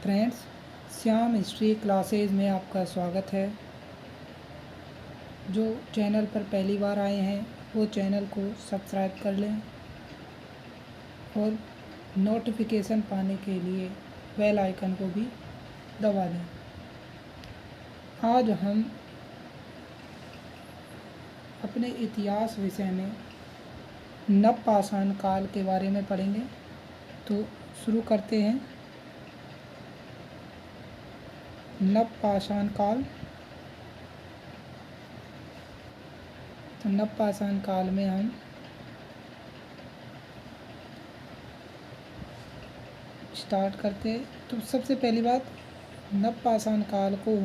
Friends, Shyam history classes में आपका स्वागत है। जो चैनल पर पहली बार आए हैं वो चैनल को सब्सक्राइब कर लें और नोटिफिकेशन पाने के लिए बेल आइकन को भी दबा दें। आज हम अपने इतिहास विषय में नवपाषाण काल के बारे में पढ़ेंगे। तो शुरू करते हैं। नवपाषाण काल। तो नवपाषाण काल में हम स्टार्ट करते हैं। तो सबसे पहली बात, नवपाषाण काल को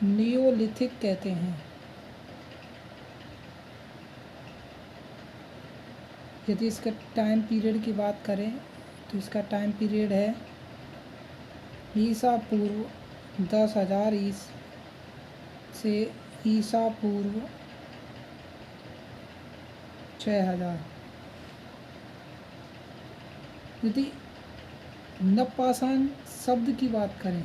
नियोलिथिक कहते हैं। यदि इसका टाइम पीरियड की बात करें तो इसका टाइम पीरियड है ईसा पूर्व 10,000 से ईसा पूर्व 6,000। यदि नवपाषाण शब्द की बात करें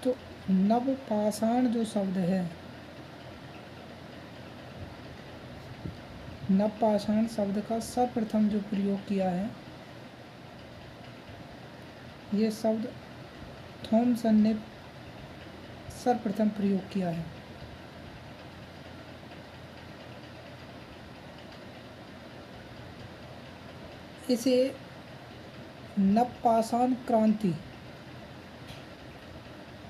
तो नवपाषाण जो शब्द है, नवपाषाण शब्द का सर्वप्रथम जो प्रयोग किया है, ये शब्द थॉमसन ने सर्वप्रथम प्रयोग किया है। इसे नवपाषाण क्रांति,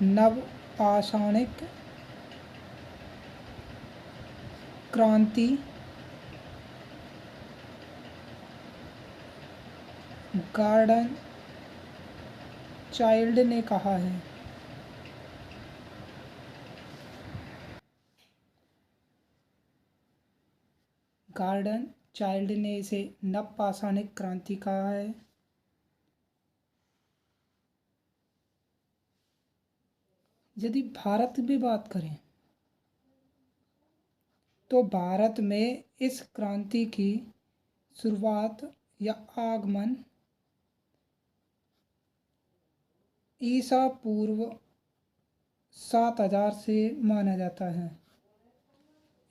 नवपाषाणिक क्रांति, गॉर्डन चाइल्ड ने कहा है। गॉर्डन चाइल्ड ने इसे नवपाषाणिक क्रांति कहा है। यदि भारत में बात करें तो भारत में इस क्रांति की शुरुआत या आगमन ईसा पूर्व 7,000 से माना जाता है।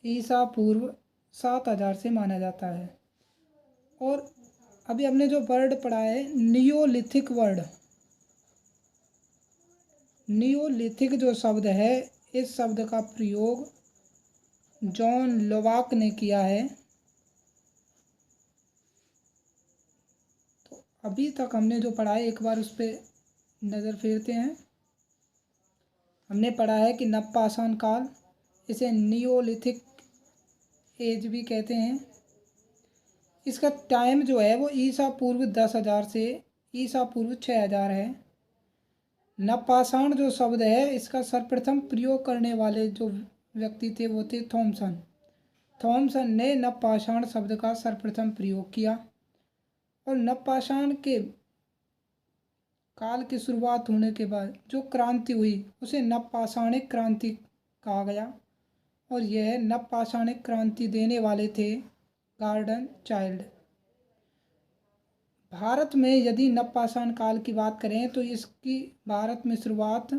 ईसा पूर्व 7,000 से माना जाता है। और अभी हमने जो वर्ड पढ़ा है नियोलिथिक वर्ड, नियोलिथिक जो शब्द है, इस शब्द का प्रयोग जॉन लोवाक ने किया है। तो अभी तक हमने जो पढ़ा है एक बार उस पर नज़र फेरते हैं। हमने पढ़ा है कि नवपाषाण काल, इसे नियोलिथिक एज भी कहते हैं। इसका टाइम जो है वो ईसा पूर्व 10,000 से ईसा पूर्व 6,000 है। नवपाषाण जो शब्द है, इसका सर्वप्रथम प्रयोग करने वाले जो व्यक्ति थे वो थे थॉमसन। थॉमसन ने नवपाषाण शब्द का सर्वप्रथम प्रयोग किया और नवपाषाण के काल की शुरुआत होने के बाद जो क्रांति हुई उसे नवपाषाणिक क्रांति कहा गया। और यह नवपाषाणिक क्रांति देने वाले थे गॉर्डन चाइल्ड। भारत में यदि नवपाषाण काल की बात करें तो इसकी भारत में शुरुआत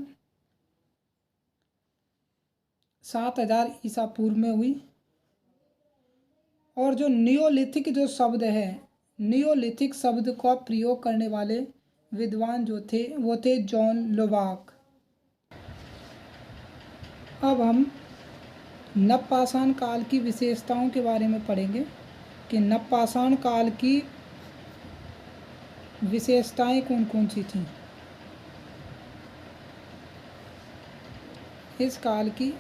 7,000 ईसा पूर्व में हुई। और जो नियोलिथिक जो शब्द है, नियोलिथिक शब्द का प्रयोग करने वाले विद्वान जो थे वो थे जॉन लोवाक। अब हम नवपाषाण काल की विशेषताओं के बारे में पढ़ेंगे कि नवपाषाण काल की विशेषताएं कौन कौन सी थीं। इस काल की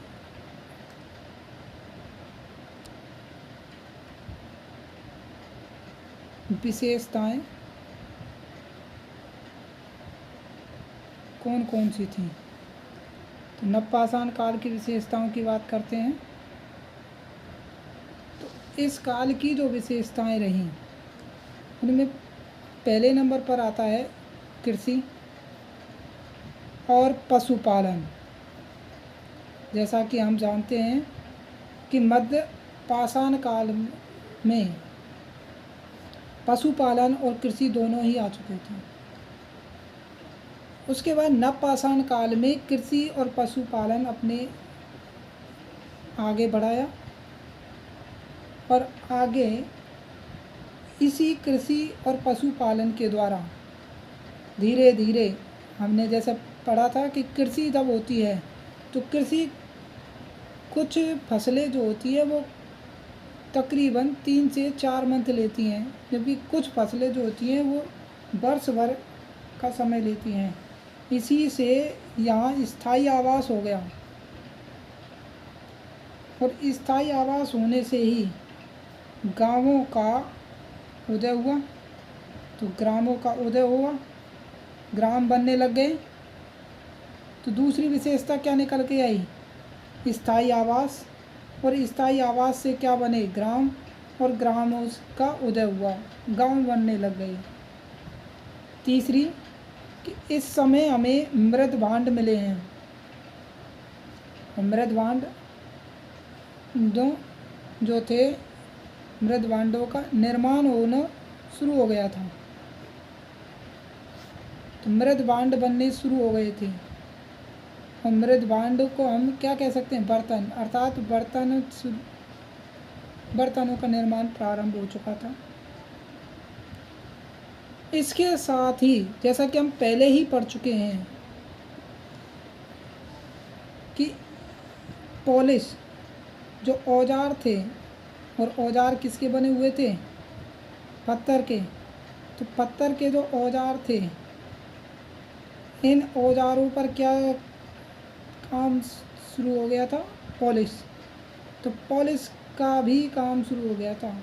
विशेषताएं कौन कौन सी थीं। तो नवपाषाण काल की विशेषताओं की बात करते हैं। तो इस काल की जो विशेषताएं रहीं उनमें पहले नंबर पर आता है कृषि और पशुपालन। जैसा कि हम जानते हैं कि मध्य पाषाण काल में पशुपालन और कृषि दोनों ही आ चुके थे। उसके बाद नवपाषाण काल में कृषि और पशुपालन अपने आगे बढ़ाया और आगे इसी कृषि और पशुपालन के द्वारा धीरे धीरे हमने जैसे पढ़ा था कि कृषि जब होती है तो कृषि कुछ फसलें जो होती है वो तकरीबन 3 से 4 मंथ लेती हैं, जबकि कुछ फसलें जो होती हैं वो वर्ष भर का समय लेती हैं। इसी से यहाँ स्थायी आवास हो गया और स्थायी आवास होने से ही गांवों का उदय हुआ। तो ग्रामों का उदय हुआ, ग्राम बनने लग गए। तो दूसरी विशेषता क्या निकल के आई? स्थायी आवास, और स्थायी आवास से क्या बने? ग्राम, और ग्रामों का उदय हुआ, गांव बनने लग गए। तीसरी कि इस समय हमें मृद भांड मिले हैं। मृद भांड जो थे, मृद भांडों का निर्माण होना शुरू हो गया था। तो मृद भांड बनने शुरू हो गए थे और मृद भांड को हम क्या कह सकते हैं? बर्तन, अर्थात बर्तनों का निर्माण प्रारंभ हो चुका था। इसके साथ ही जैसा कि हम पहले ही पढ़ चुके हैं कि पॉलिश जो औजार थे, और औजार किसके बने हुए थे? पत्थर के। तो पत्थर के जो औजार थे, इन औजारों पर क्या काम शुरू हो गया था? पॉलिश। तो पॉलिश का भी काम शुरू हो गया था,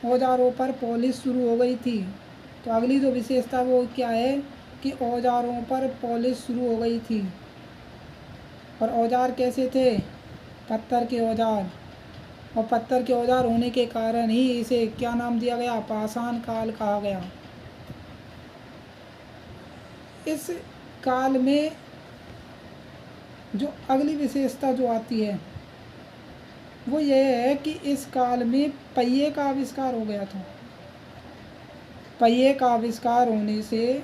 औजारों पर पॉलिश शुरू हो गई थी। तो अगली जो विशेषता वो क्या है कि औजारों पर पॉलिश शुरू हो गई थी। और औजार कैसे थे? पत्थर के औजार। और पत्थर के औजार होने के कारण ही इसे क्या नाम दिया गया? पाषाण काल कहा गया। इस काल में जो अगली विशेषता जो आती है वो ये है कि इस काल में पहिए का आविष्कार हो गया था। पहिए का आविष्कार होने से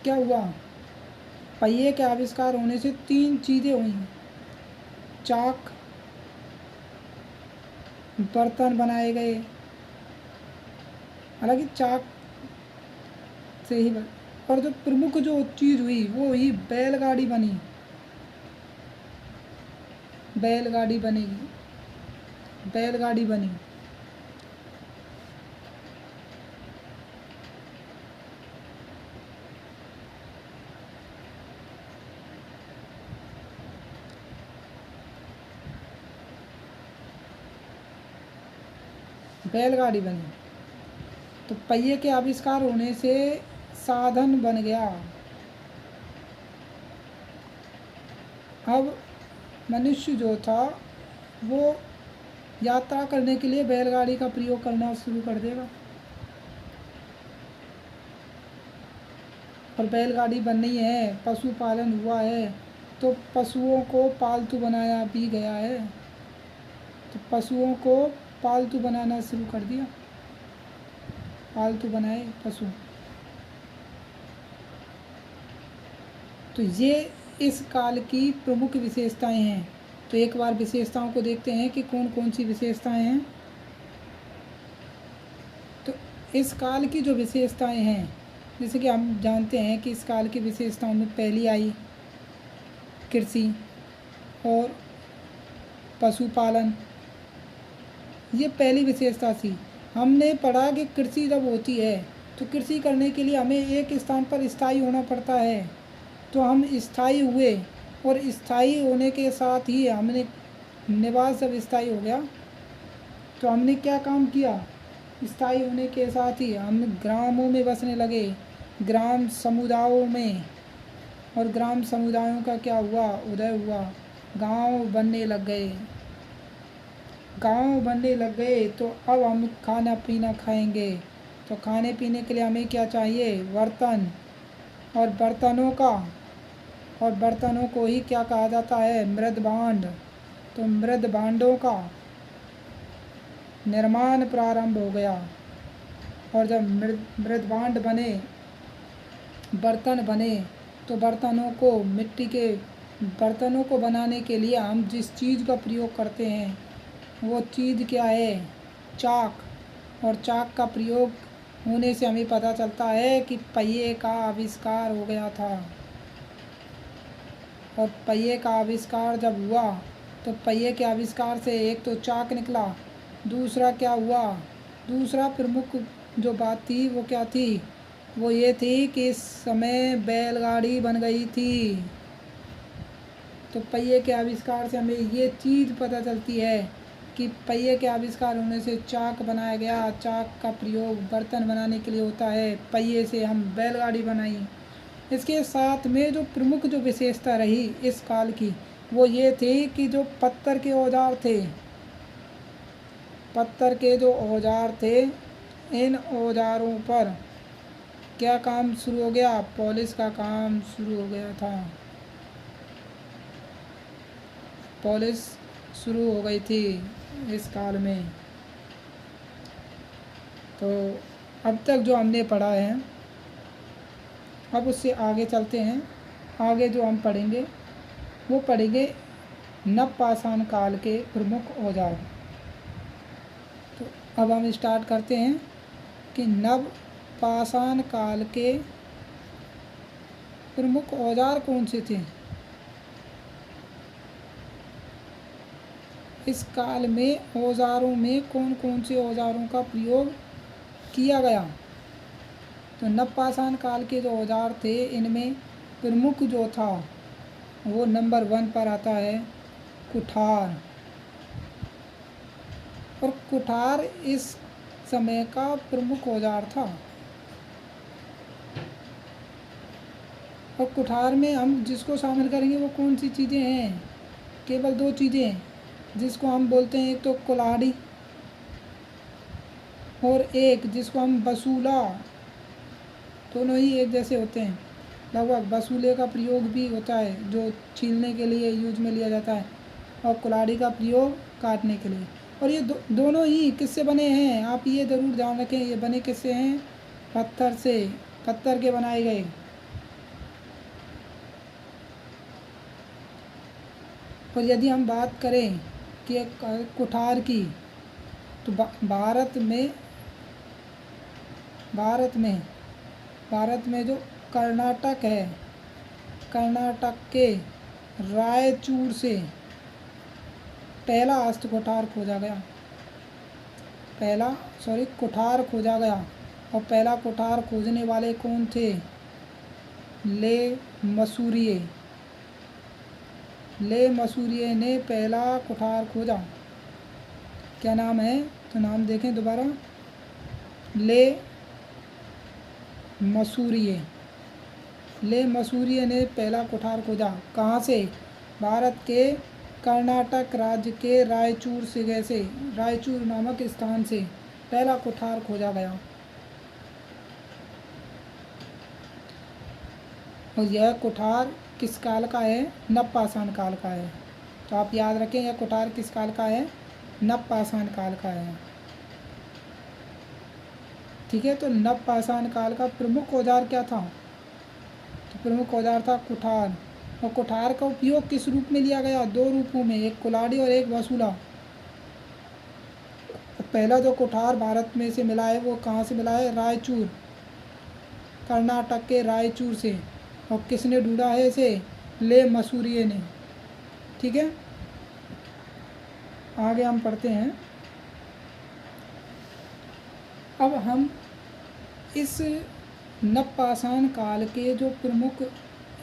क्या हुआ? पहिए के आविष्कार होने से 3 चीज़ें हुई। चाक, बर्तन बनाए गए, हालांकि चाक से ही और जो प्रमुख जो चीज़ हुई वो हुई बैलगाड़ी बनी। बैलगाड़ी बनेगी, बैलगाड़ी बनी। बैलगाड़ी बनी। तो पहिए के आविष्कार होने से साधन बन गया। अब मनुष्य जो था वो यात्रा करने के लिए बैलगाड़ी का प्रयोग करना शुरू कर देगा। और बैलगाड़ी बननी है, पशुपालन हुआ है, तो पशुओं को पालतू बनाया भी गया है। तो पशुओं को पालतू बनाना शुरू कर दिया, पालतू बनाए पशु। तो ये इस काल की प्रमुख विशेषताएं हैं। तो एक बार विशेषताओं को देखते हैं कि कौन कौन सी विशेषताएं हैं। तो इस काल की जो विशेषताएं हैं, जैसे कि हम जानते हैं कि इस काल की विशेषताओं में पहली आई कृषि और पशुपालन। ये पहली विशेषता थी। हमने पढ़ा कि कृषि जब होती है तो कृषि करने के लिए हमें एक स्थान पर स्थायी होना पड़ता है। तो हम स्थायी हुए, और स्थायी होने के साथ ही हमने निवास जब स्थायी हो गया तो हमने क्या काम किया? स्थायी होने के साथ ही हम ग्रामों में बसने लगे, ग्राम समुदायों में। और ग्राम समुदायों का क्या हुआ? उदय हुआ, गांव बनने लग गए। गांव बनने लग गए तो अब हम खाना पीना खाएंगे। तो खाने पीने के लिए हमें क्या चाहिए? बर्तन। और बर्तनों को ही क्या कहा जाता है? मृद भांड। तो मृद भांडों का निर्माण प्रारंभ हो गया। और जब मृदभांड बने, बर्तन बने, तो मिट्टी के बर्तनों को बनाने के लिए हम जिस चीज़ का प्रयोग करते हैं वो चीज़ क्या है? चाक। और चाक का प्रयोग होने से हमें पता चलता है कि पहिए का आविष्कार हो गया था। और पहिए का आविष्कार जब हुआ तो पहिए के आविष्कार से एक तो चाक निकला, दूसरा क्या हुआ? दूसरा प्रमुख जो बात थी वो क्या थी? वो ये थी कि इस समय बैलगाड़ी बन गई थी। तो पहिए के आविष्कार से हमें ये चीज़ पता चलती है कि पहिए के आविष्कार होने से चाक बनाया गया। चाक का प्रयोग बर्तन बनाने के लिए होता है, पहिए से हम बैलगाड़ी बनाई। इसके साथ में जो प्रमुख जो विशेषता रही इस काल की वो ये थी कि जो पत्थर के औजार थे, पत्थर के जो औजार थे, इन औजारों पर क्या काम शुरू हो गया? पॉलिश का काम शुरू हो गया था। पॉलिश शुरू हो गई थी इस काल में। तो अब तक जो हमने पढ़ा है, अब उससे आगे चलते हैं। आगे जो हम पढ़ेंगे वो पढ़ेंगे नवपाषाण काल के प्रमुख औजार। तो अब हम स्टार्ट करते हैं कि नवपाषाण काल के प्रमुख औजार कौन से थे। इस काल में औजारों में कौन कौन से औजारों का प्रयोग किया गया? तो नवपाषाण काल के जो औजार थे इनमें प्रमुख जो था वो नंबर 1 पर आता है कुठार। और कुठार इस समय का प्रमुख औजार था। और कुठार में हम जिसको शामिल करेंगे वो कौन सी चीज़ें हैं? केवल 2 चीज़ें हैं जिसको हम बोलते हैं, एक तो कुल्हाड़ी और एक जिसको हम बसूला। दोनों ही एक जैसे होते हैं लगभग। बसूले का प्रयोग भी होता है जो छीलने के लिए यूज में लिया जाता है, और कुल्हाड़ी का प्रयोग काटने के लिए। और ये दोनों ही किससे बने हैं? आप ये ज़रूर ध्यान रखें, ये बने किससे हैं? पत्थर से, पत्थर के बनाए गए। और यदि हम बात करें कि कुठार की, तो भारत में जो कर्नाटक है, कर्नाटक के रायचूर से पहला हस्त कुठार खोजा गया। कुठार खोजा गया। और पहला कुठार खोजने वाले कौन थे? ले मसूरिये ने पहला कुठार खोजा। क्या नाम है? तो नाम देखें दोबारा, ले मसूरिये ने पहला कुठार खोजा। कहाँ से? भारत के कर्नाटक राज्य के रायचूर नामक स्थान से पहला कुठार खोजा गया। और यह कुठार किस काल का है? नवपाषाण काल का है। तो आप याद रखें, यह कुठार किस काल का है? नवपाषाण काल का है। ठीक है। तो नवपाषाण काल का प्रमुख औजार क्या था? तो प्रमुख औजार था कुठार। और कुठार का उपयोग किस रूप में लिया गया? 2 रूपों में, एक कुल्हाड़ी और एक बसूला। पहला जो कुठार भारत में से मिला है वो कहाँ से मिला है? रायचूर, कर्नाटक के रायचूर से। और किसने ढूंढा है इसे? ले मसूरिये ने। ठीक है। आगे हम पढ़ते हैं। अब हम इस नवपाषाण काल के जो प्रमुख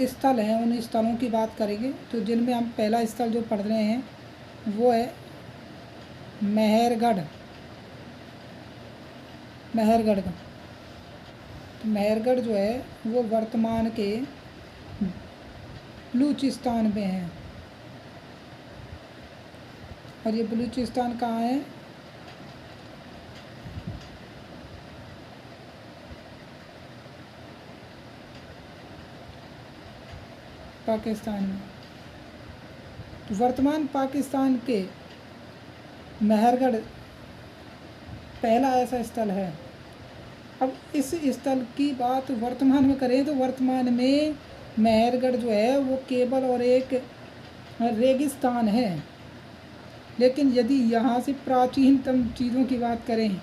स्थल हैं उन स्थलों की बात करेंगे। तो जिनमें हम पहला स्थल जो पढ़ रहे हैं वो है मेहरगढ़ का। तो मेहरगढ़ जो है वो वर्तमान के बलूचिस्तान में है। और ये बलूचिस्तान कहाँ है? पाकिस्तान में। तो वर्तमान पाकिस्तान के मेहरगढ़ पहला ऐसा स्थल है। अब इस स्थल की बात वर्तमान में करें तो वर्तमान में मेहरगढ़ जो है वो केवल और एक रेगिस्तान है। लेकिन यदि यहाँ से प्राचीनतम चीज़ों की बात करें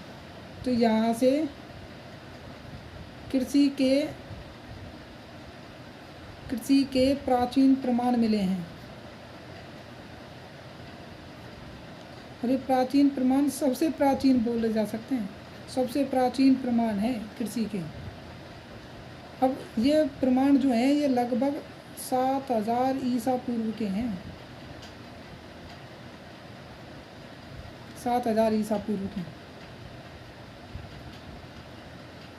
तो यहाँ से कृषि के प्राचीन प्रमाण मिले हैं। और ये प्राचीन प्रमाण सबसे प्राचीन बोले जा सकते हैं, सबसे प्राचीन प्रमाण है कृषि के। अब ये प्रमाण जो हैं ये लगभग 7000 ईसा पूर्व के हैं, 7000 ईसा पूर्व के।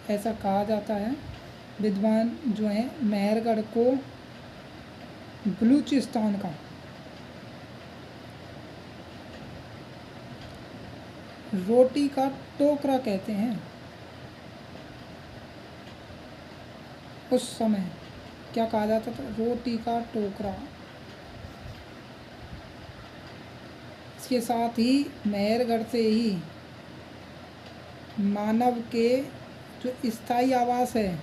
ऐसा कहा जाता है, विद्वान जो हैं मेहरगढ़ को बलूचिस्तान का रोटी का टोकरा कहते हैं। उस समय क्या कहा जाता था? रोटी का टोकरा। इसके साथ ही मेहरगढ़ से ही मानव के जो स्थायी आवास है,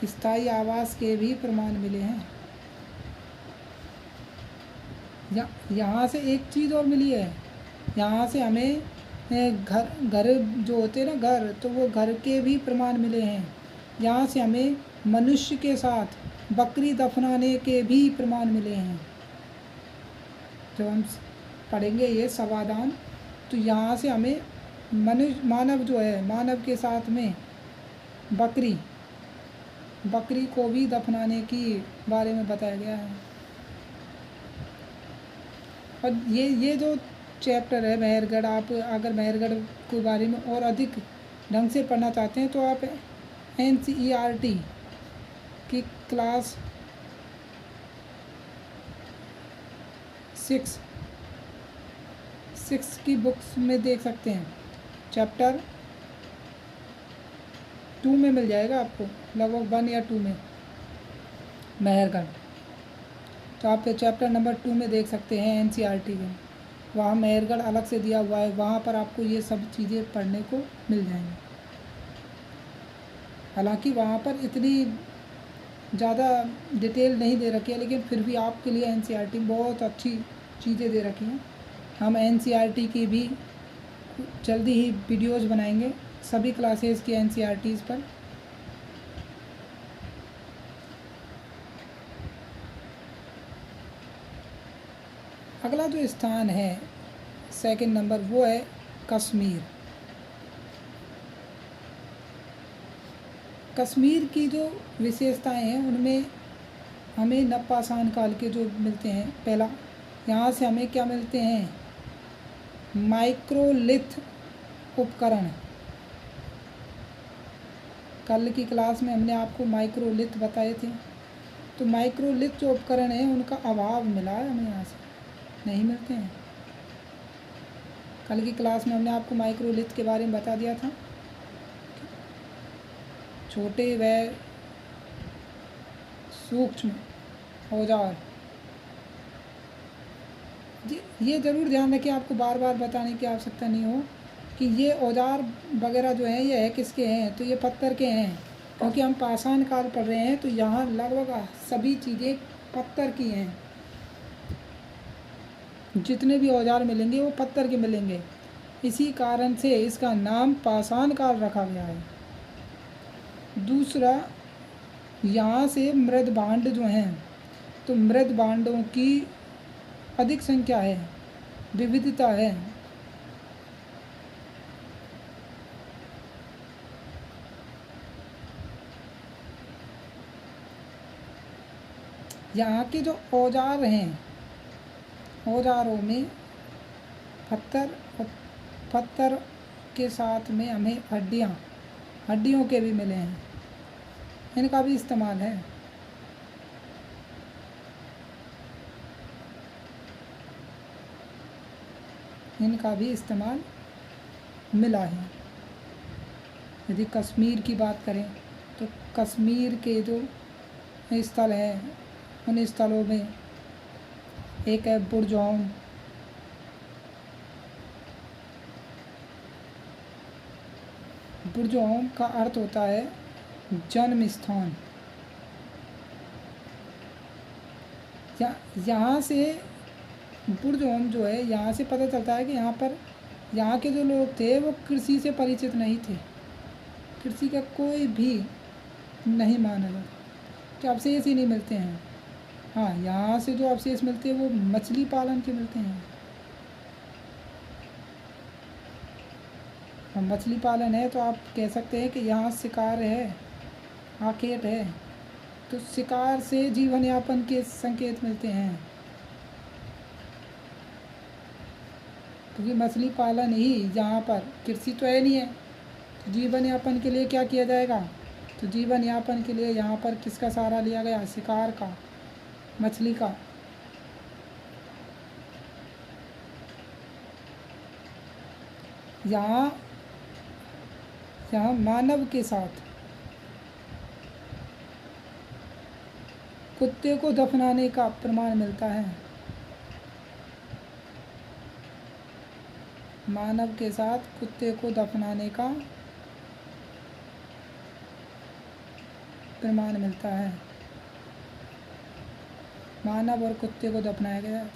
स्थायी आवास के भी प्रमाण मिले हैं। यहाँ से एक चीज़ और मिली है, यहाँ से हमें घर जो होते हैं ना घर, तो वो घर के भी प्रमाण मिले हैं। यहाँ से हमें मनुष्य के साथ बकरी दफनाने के भी प्रमाण मिले हैं। जब हम पढ़ेंगे ये समाधान तो यहाँ से हमें मानव जो है, मानव के साथ में बकरी को भी दफनाने की बारे में बताया गया है। और ये जो चैप्टर है मेहरगढ़, आप अगर मेहरगढ़ के बारे में और अधिक ढंग से पढ़ना चाहते हैं तो आप NCERT की क्लास 6 की बुक्स में देख सकते हैं। चैप्टर 2 में मिल जाएगा आपको, लगभग 1 या 2 में मेहरगढ़। तो आप चैप्टर नंबर 2 में देख सकते हैं NCERT में, वहाँ मेहरगढ़ अलग से दिया हुआ है, वहाँ पर आपको ये सब चीज़ें पढ़ने को मिल जाएंगी। हालांकि वहाँ पर इतनी ज़्यादा डिटेल नहीं दे रखी है, लेकिन फिर भी आपके लिए NCERT बहुत अच्छी चीज़ें दे रखी हैं। हम NCERT की भी जल्दी ही वीडियोज़ बनाएंगे, सभी क्लासेस की NCERTs पर। अगला जो स्थान है 2nd नंबर, वो है कश्मीर। कश्मीर की जो विशेषताएं हैं उनमें हमें नवपाषाण काल के जो मिलते हैं, पहला यहाँ से हमें क्या मिलते हैं? माइक्रोलिथ उपकरण। कल की क्लास में हमने आपको माइक्रोलिथ बताए थे, तो माइक्रोलिथ जो उपकरण है उनका अभाव मिला है हमें, यहाँ से नहीं मिलते हैं। कल की क्लास में हमने आपको माइक्रोलिथ के बारे में बता दिया था, छोटे व सूक्ष्म औजार। ये ज़रूर ध्यान रखें, आपको बार बार बताने की आवश्यकता नहीं हो कि ये औजार वगैरह जो हैं ये है किसके हैं, तो ये पत्थर के हैं, क्योंकि हम पाषाण काल पढ़ रहे हैं, तो यहाँ लगभग सभी चीज़ें पत्थर की हैं। जितने भी औजार मिलेंगे वो पत्थर के मिलेंगे, इसी कारण से इसका नाम पाषाण काल रखा गया है। दूसरा, यहाँ से मृद भांड जो हैं, तो मृद भांडों की अधिक संख्या है, विविधता है। यहाँ के जो औजार हैं, औजारों में पत्थर के साथ में हमें हड्डियों के भी मिले हैं, इनका भी इस्तेमाल है। इनका भी इस्तेमाल मिला है। यदि कश्मीर की बात करें तो कश्मीर के जो स्थल हैं उन स्थलों में एक है बुरजौन, बुर्ज़ोम का अर्थ होता है जन्म स्थान। यहाँ से बुर्ज़ोम जो है, यहाँ से पता चलता है कि यहाँ के जो लोग थे वो कृषि से परिचित नहीं थे, कृषि का कोई भी नहीं माना जाता, कि अवशेष ही नहीं मिलते हैं। हाँ, यहाँ से जो अवशेष मिलते हैं वो मछली पालन के मिलते हैं। और मछली पालन है तो आप कह सकते हैं कि यहाँ शिकार है, आखेट है, तो शिकार से जीवन यापन के संकेत मिलते हैं, क्योंकि मछली पालन ही यहाँ पर, कृषि तो है नहीं है, तो जीवन यापन के लिए क्या किया जाएगा, तो जीवन यापन के लिए यहाँ पर किसका सहारा लिया गया, शिकार का, मछली का। यहाँ मानव के साथ कुत्ते को दफनाने का प्रमाण मिलता है, मानव के साथ कुत्ते को दफनाने का प्रमाण मिलता है, मानव और कुत्ते को दफनाया गया।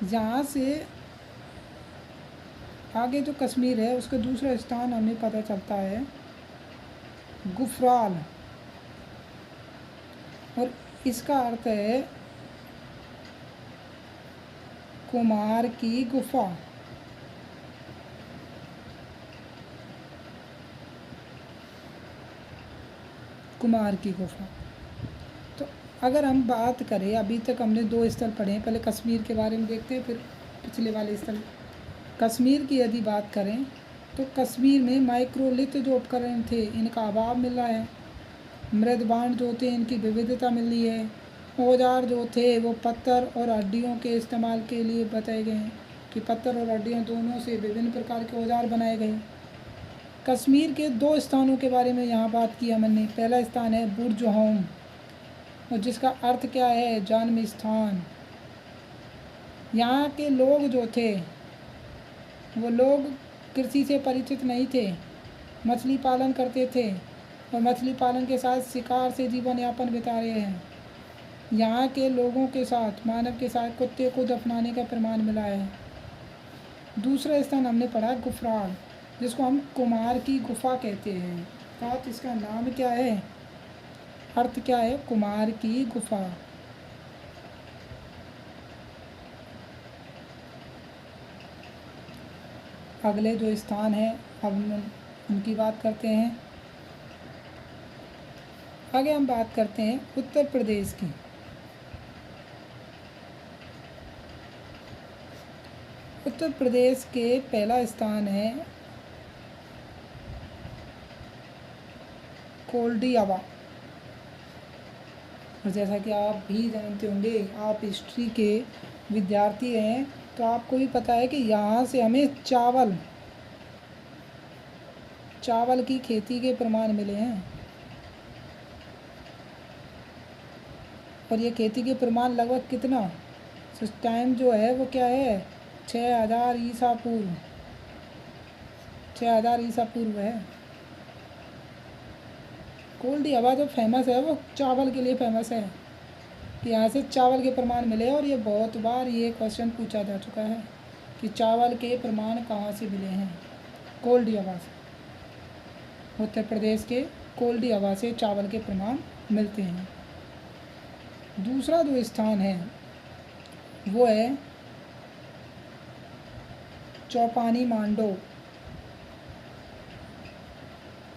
यहाँ से आगे जो कश्मीर है उसका दूसरा स्थान हमें पता चलता है गुफराल, और इसका अर्थ है कुमार की गुफा। कुमार की गुफा। तो अगर हम बात करें, अभी तक हमने 2 स्थल पढ़े हैं, पहले कश्मीर के बारे में देखते हैं, फिर पिछले वाले स्थल। कश्मीर की यदि बात करें तो कश्मीर में माइक्रोलिथ जो उपकरण थे इनका अभाव मिल रहा है, मृदबांड जो थे इनकी विविधता मिल रही है, औजार जो थे वो पत्थर और हड्डियों के इस्तेमाल के लिए बताए गए हैं, कि पत्थर और हड्डियों दोनों से विभिन्न प्रकार के औजार बनाए गए। कश्मीर के 2 स्थानों के बारे में यहाँ बात की हमने। पहला स्थान है बुर्ज़ोम, और जिसका अर्थ क्या है, जन्म स्थान। यहाँ के लोग जो थे वो लोग कृषि से परिचित नहीं थे, मछली पालन करते थे, और मछली पालन के साथ शिकार से जीवन यापन बिता रहे हैं। यहाँ के लोगों के साथ, मानव के साथ कुत्ते को दफनाने का प्रमाण मिला है। दूसरा स्थान हमने पढ़ा गुफराल, जिसको हम कुमार की गुफा कहते हैं। तो इसका नाम क्या है, अर्थ क्या है, कुमार की गुफा। अगले जो स्थान है अब उनकी बात करते हैं। आगे हम बात करते हैं उत्तर प्रदेश की। उत्तर प्रदेश के पहला स्थान है कोल्डियावा। और जैसा कि आप भी जानते होंगे, आप हिस्ट्री के विद्यार्थी हैं, तो आपको भी पता है कि यहाँ से हमें चावल की खेती के प्रमाण मिले हैं, और ये खेती के प्रमाण लगभग कितना, उस टाइम जो है वो क्या है, 6000 ईसा पूर्व, 6000 ईसा पूर्व है। कोल्डियावा जो फेमस है वो चावल के लिए फेमस है, कि यहाँ से चावल के प्रमाण मिले। और ये बहुत बार ये क्वेश्चन पूछा जा चुका है कि चावल के प्रमाण कहाँ से मिले हैं, कोल्डियावा से। उत्तर प्रदेश के कोल्डियावा से चावल के प्रमाण मिलते हैं। दूसरा जो स्थान है वो है चौपानी मांडो।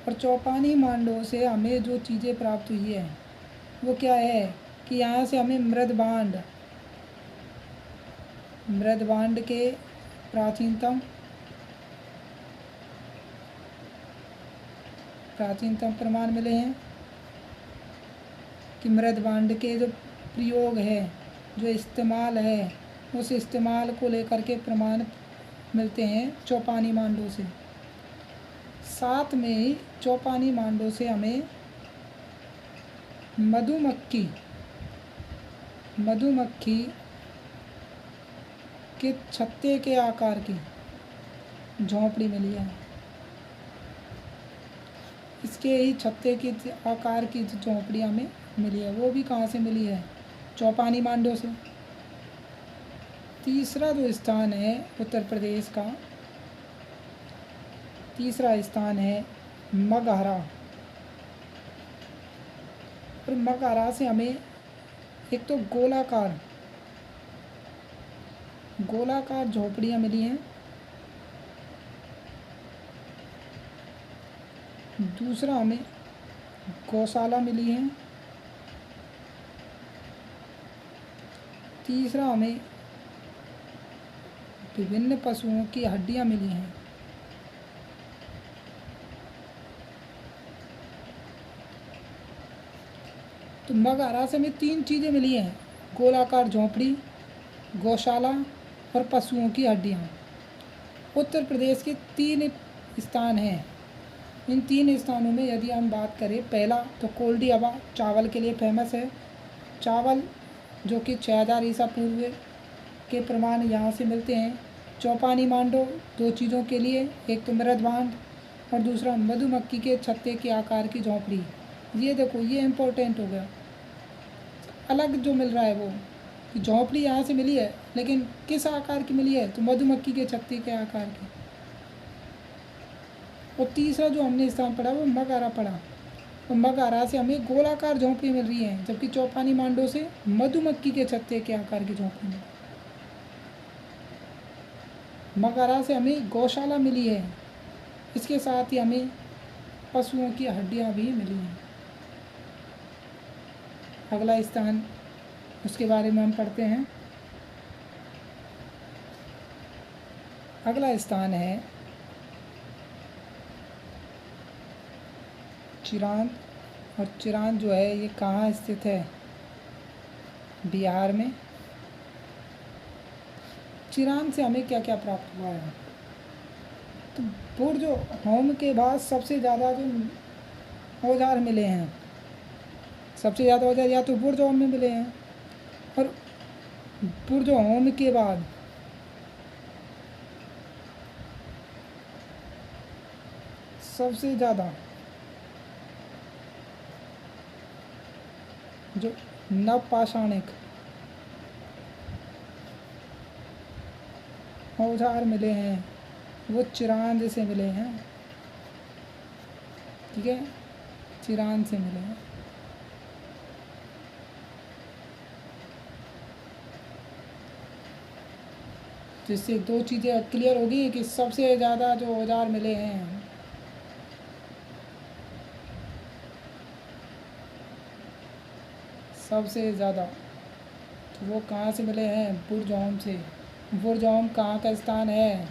और चौपानी मांडो से हमें जो चीज़ें प्राप्त हुई है वो क्या है, कि यहाँ से हमें मृदबांड के प्राचीनतम प्रमाण मिले हैं, कि मृदबांड के जो प्रयोग है, जो इस्तेमाल है, उस इस्तेमाल को लेकर के प्रमाण मिलते हैं चौपानी मांडो से। साथ में ही चौपानी मांडो से हमें मधुमक्खी के छत्ते के आकार की झोंपड़ी मिली है। इसके ही छत्ते की आकार की जो झोंपड़ी हमें मिली है वो भी कहाँ से मिली है, चौपानी मांडो से। तीसरा जो स्थान है उत्तर प्रदेश का, तीसरा स्थान है मगहरा। और मगहरा से हमें एक तो गोलाकार झोपड़ियाँ मिली हैं, दूसरा हमें गौशाला मिली है, तीसरा हमें विभिन्न पशुओं की हड्डियाँ मिली हैं। तो मगहरा से हमें 3 चीज़ें मिली हैं, गोलाकार झोंपड़ी, गौशाला और पशुओं की हड्डियाँ। उत्तर प्रदेश के 3 स्थान हैं। इन 3 स्थानों में यदि हम बात करें, पहला तो कोल्डी हवा चावल के लिए फेमस है। चावल जो कि 6000 ईसा पूर्व के प्रमाण यहाँ से मिलते हैं। चौपानी मांडो 2 चीज़ों के लिए, एक तो मृदबांध और दूसरा मधुमक्खी के छत्ते के आकार की झोंपड़ी। ये देखो, ये इम्पोर्टेंट हो गया। अलग जो मिल रहा है वो कि झोंपड़ी यहाँ से मिली है, लेकिन किस आकार की मिली है, तो मधुमक्खी के छत्ते के आकार की। और तीसरा जो हमने स्थान पढ़ा वो मगहरा पढ़ा, और मगहरा से हमें गोलाकार झोंपड़ी मिल रही है, जबकि चौपानी मांडो से मधुमक्खी के छत्ते के आकार की झोंपड़ी मिली। मगहरा से हमें गौशाला मिली है, इसके साथ ही हमें पशुओं की हड्डियाँ भी मिली हैं। अगला स्थान उसके बारे में हम पढ़ते हैं। अगला स्थान है चिरांद। और चिरांद जो है ये कहाँ स्थित है, बिहार में। चिरांद से हमें क्या क्या प्राप्त हुआ है, तो बुर्ज होम के बाद सबसे ज़्यादा जो औजार मिले हैं, सबसे ज़्यादा औजार या तो बुर्ज होम में मिले हैं, और बुर्ज होम के बाद सबसे ज़्यादा जो नवपाषाणिक औजार मिले हैं वो चिरांद से मिले हैं। ठीक है, चिरांद से मिले हैं। जिससे 2 चीज़ें क्लियर होगी कि सबसे ज़्यादा जो औजार मिले हैं सबसे ज़्यादा, तो वो कहाँ से मिले हैं, बुर्ज होम से। बुर्ज होम कहाँ का स्थान है,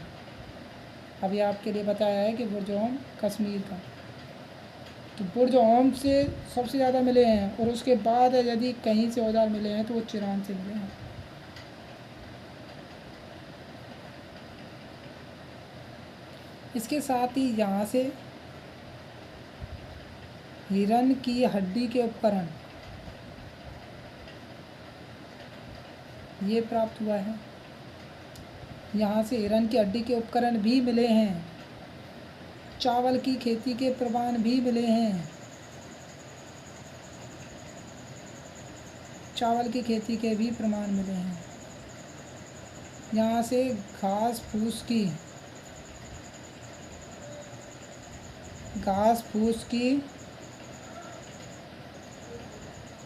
अभी आपके लिए बताया है कि बुर्ज होम कश्मीर का। तो बुर्ज होम से सबसे ज़्यादा मिले हैं, और उसके बाद यदि कहीं से औजार मिले हैं तो वो चिरांद से मिले हैं। इसके साथ ही यहाँ से हिरन की हड्डी के उपकरण ये प्राप्त हुआ है। यहाँ से हिरन की हड्डी के उपकरण भी मिले हैं। चावल की खेती के प्रमाण भी मिले हैं। चावल की खेती के भी प्रमाण मिले हैं। यहाँ से घास फूस की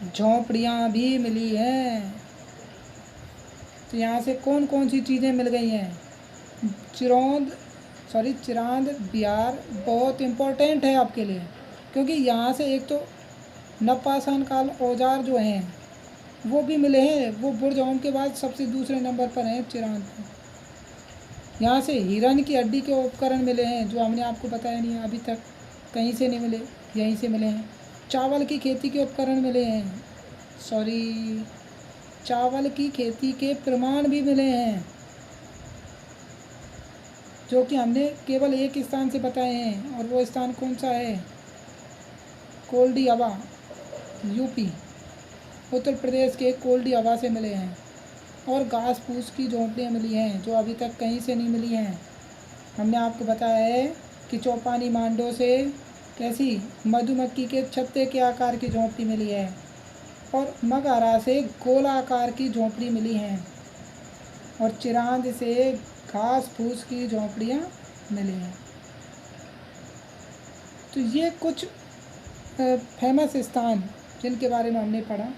झोंपड़ियाँ भी मिली हैं। तो यहाँ से कौन कौन सी चीज़ें मिल गई हैं, चिरांद बिहार बहुत इम्पोर्टेंट है आपके लिए, क्योंकि यहाँ से एक तो नवपाषाण काल औजार जो हैं वो भी मिले हैं, वो बुर्ज होम के बाद सबसे दूसरे नंबर पर हैं चिरांद पे। यहाँ से हिरन की हड्डी के उपकरण मिले हैं, जो हमने आपको बताया नहीं है अभी तक, कहीं से नहीं मिले, यहीं से मिले हैं। चावल की खेती के उपकरण मिले हैं, चावल की खेती के प्रमाण भी मिले हैं, जो कि हमने केवल एक स्थान से बताए हैं, और वो स्थान कौन सा है, कोल्डी हवा, यूपी, उत्तर प्रदेश के कोल्डी हवा से मिले हैं। और घास फूस की झोंपड़ियाँ मिली हैं, जो अभी तक कहीं से नहीं मिली हैं। हमने आपको बताया है कि चौपानी मांडो से कैसी? मधुमक्खी के छत्ते के आकार की झोंपड़ी मिली है और मगहरा से गोलाकार की झोंपड़ी मिली हैं और चिरांद से घास फूस की झोंपड़ियाँ मिली हैं। तो ये कुछ फेमस स्थान जिनके बारे में हमने पढ़ा।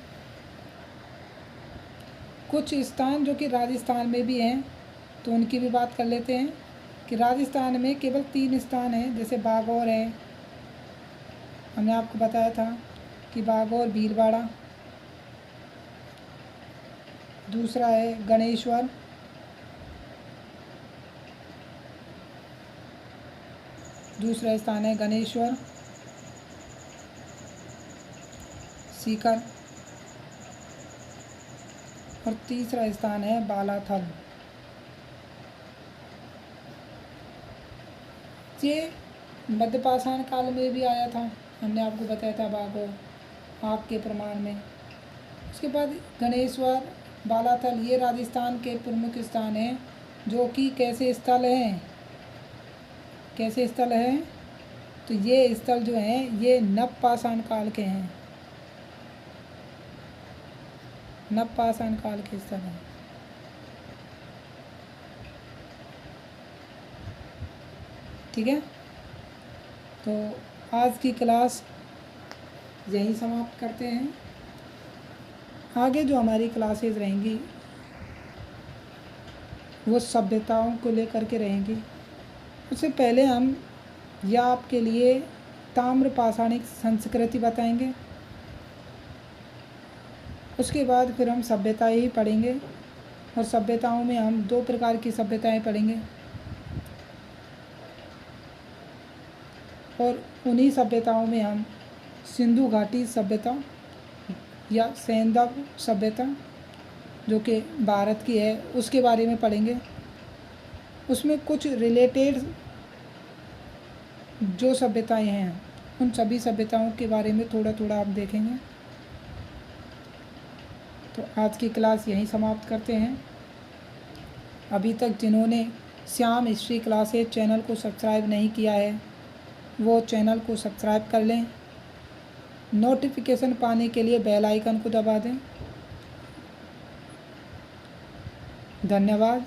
कुछ स्थान जो कि राजस्थान में भी हैं तो उनकी भी बात कर लेते हैं कि राजस्थान में केवल 3 स्थान हैं, जैसे बागौर है, हमने आपको बताया था कि बागौर भीलवाड़ा, दूसरा है गणेश्वर, दूसरा स्थान है गणेश्वर, सीकर और तीसरा स्थान है बालाथल। ये मध्यपाषाण काल में भी आया था, हमने आपको बताया था बागौर आग के प्रमाण में। उसके बाद गणेश्वर, बालाथल ये राजस्थान के प्रमुख स्थान हैं जो कि कैसे स्थल हैं, कैसे स्थल हैं? तो ये स्थल जो हैं ये नवपाषाण काल के हैं, नवपाषाण काल के स्थल हैं। ठीक है, तो आज की क्लास यहीं समाप्त करते हैं। आगे जो हमारी क्लासेज रहेंगी वो सभ्यताओं को लेकर के रहेंगी। उससे पहले हम या आपके लिए ताम्रपाषाणिक संस्कृति बताएंगे, उसके बाद फिर हम सभ्यताएं ही पढ़ेंगे और सभ्यताओं में हम 2 प्रकार की सभ्यताएं पढ़ेंगे और उन्हीं सभ्यताओं में हम सिंधु घाटी सभ्यता या सैंधव सभ्यता जो कि भारत की है उसके बारे में पढ़ेंगे। उसमें कुछ रिलेटेड जो सभ्यताएं हैं उन सभी सभ्यताओं के बारे में थोड़ा थोड़ा आप देखेंगे। तो आज की क्लास यहीं समाप्त करते हैं। अभी तक जिन्होंने श्याम हिस्ट्री क्लासेज चैनल को सब्सक्राइब नहीं किया है वो चैनल को सब्सक्राइब कर लें, नोटिफिकेशन पाने के लिए बेल आइकन को दबा दें। धन्यवाद।